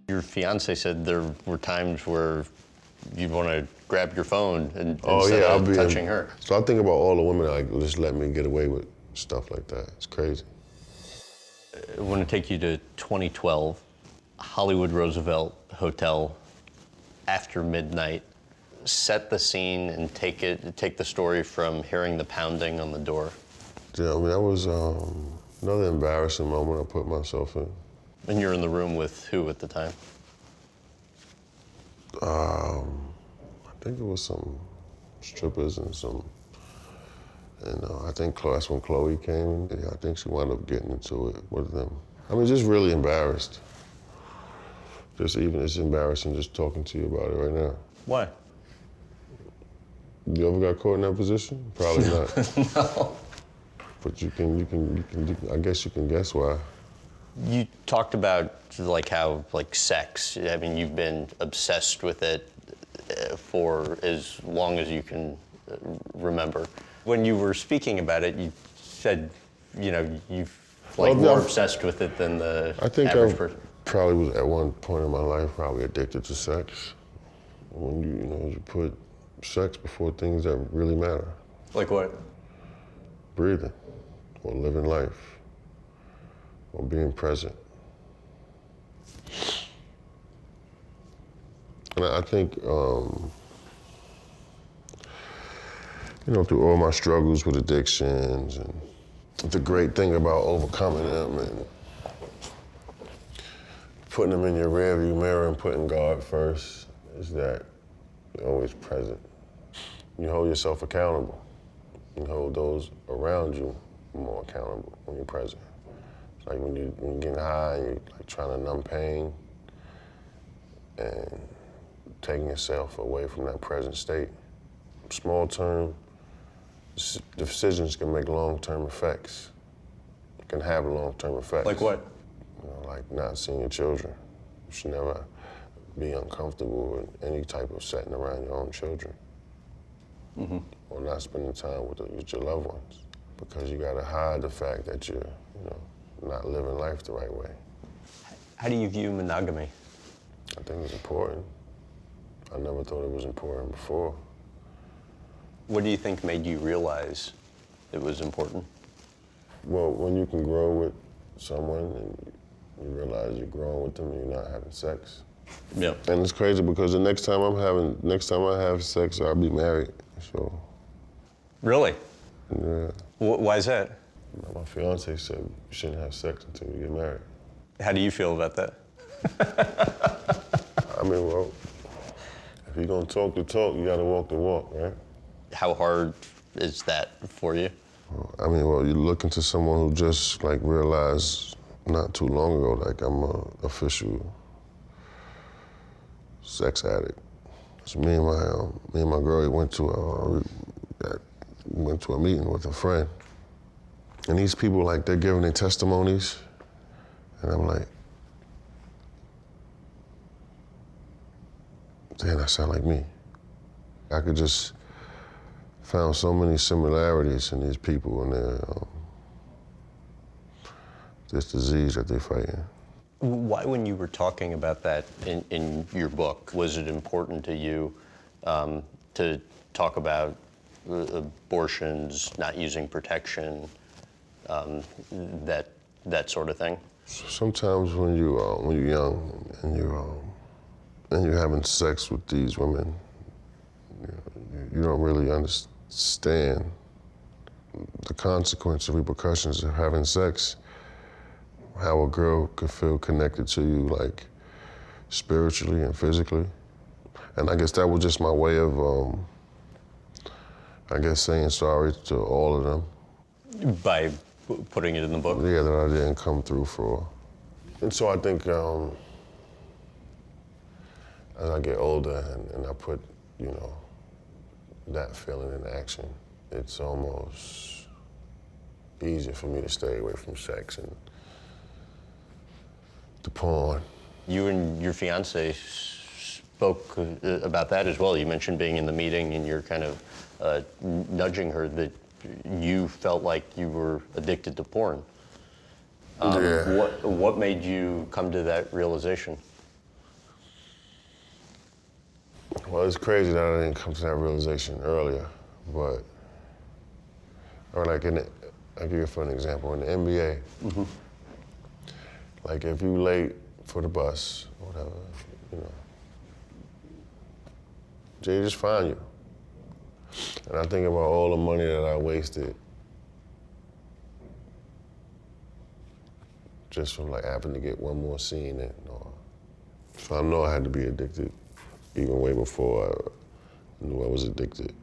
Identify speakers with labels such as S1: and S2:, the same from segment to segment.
S1: Your fiance said there were times where you'd want to grab your phone and
S2: Oh
S1: instead
S2: yeah,
S1: of touching her.
S2: So I think about all the women that like just let me get away with stuff like that. It's crazy.
S1: I want to take you to 2012, Hollywood Roosevelt Hotel, after midnight. Set the scene and take the story from hearing the pounding on the door.
S2: Yeah, I mean, that was another embarrassing moment I put myself in.
S1: And you're in the room with who at the time?
S2: I think it was some strippers and I think that's when Khloé came. Yeah, I think she wound up getting into it with them. I mean, just really embarrassed. It's embarrassing just talking to you about it right now.
S1: Why?
S2: You ever got caught in that position? Probably not.
S1: No.
S2: But I guess you can guess why.
S1: You talked about how sex, I mean, you've been obsessed with it for as long as you can remember. When you were speaking about it, you said, you've more obsessed with it than the average person.
S2: Probably was at one point in my life probably addicted to sex. When you put sex before things that really matter.
S1: Like what?
S2: Breathing, or living life, or being present. And I think, through all my struggles with addictions and the great thing about overcoming them and putting them in your rearview mirror and putting God first is that you're always present. You hold yourself accountable. You hold those around you more accountable when you're present. It's like when you're getting high and you're trying to numb pain and taking yourself away from that present state. Small term decisions can make long-term effects. Can have long-term effects.
S1: Like what?
S2: Like not seeing your children. You should never be uncomfortable with any type of setting around your own children. Mm-hmm. Or not spending time with your loved ones. Because you gotta hide the fact that you're, not living life the right way.
S1: How do you view monogamy?
S2: I think it's important. I never thought it was important before.
S1: What do you think made you realize it was important?
S2: Well, when you can grow with someone and you realize you're growing with them and you're not having sex.
S1: Yeah.
S2: And it's crazy because the next time I have sex, I'll be married, so.
S1: Really?
S2: Yeah.
S1: Why is that?
S2: My fiancée said you shouldn't have sex until you get married.
S1: How do you feel about that?
S2: I mean, well, if you're gonna talk the talk, you gotta walk the walk, right?
S1: How hard is that for you?
S2: I mean, well, you're looking to someone who just realized not too long ago, I'm an official sex addict. So me and my girl we went to a meeting with a friend, and these people they're giving their testimonies, and I'm like, damn, that sound like me. I could just found so many similarities in these people and their this disease that they're fighting.
S1: Why, when you were talking about that in your book, was it important to you to talk about abortions, not using protection, that sort of thing?
S2: Sometimes when you're young and you're having sex with these women, you don't really understand the consequence and repercussions of having sex. How a girl could feel connected to you, spiritually and physically. And I guess that was just my way of, saying sorry to all of them.
S1: By putting it in the book?
S2: Yeah, that I didn't come through for. And so I think as I get older and I put, that feeling in action, it's almost easier for me to stay away from sex and the porn. You
S1: and your fiancée spoke about that as well. You mentioned being in the meeting and you're kind of nudging her that you felt like you were addicted to porn.
S2: Yeah.
S1: What made you come to that realization?
S2: Well, it's crazy that I didn't come to that realization earlier, but, or like I'll give you for an example, in the NBA, like if you late for the bus, or whatever, you know, they just find you. And I think about all the money that I wasted just from like having to get one more scene in. So I know I had to be addicted even way before I knew I was addicted.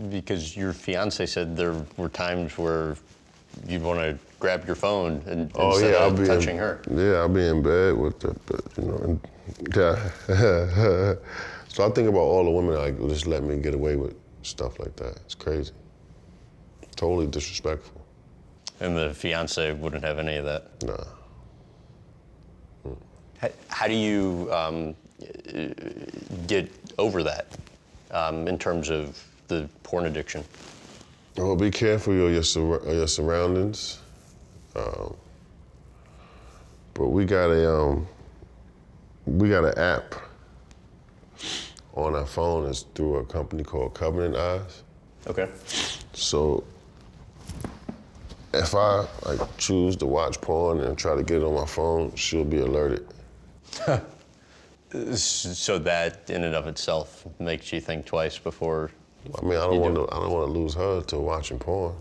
S1: Because your fiance said there were times where you'd want to grab your phone instead of touching her.
S2: Yeah, I'll be in bed with her, but you know, yeah. So I think about all the women that like, just let me get away with stuff like that. It's crazy. Totally disrespectful.
S1: And the fiance wouldn't have any of that?
S2: Nah.
S1: How do you get over that in terms of the porn addiction?
S2: Well, be careful of your surroundings. But we got an app on our phone. It's through a company called Covenant Eyes.
S1: Okay.
S2: So if I like choose to watch porn and try to get it on my phone, she'll be alerted.
S1: So that in and of itself makes you think twice before.
S2: I mean, I don't want to lose her to watching porn.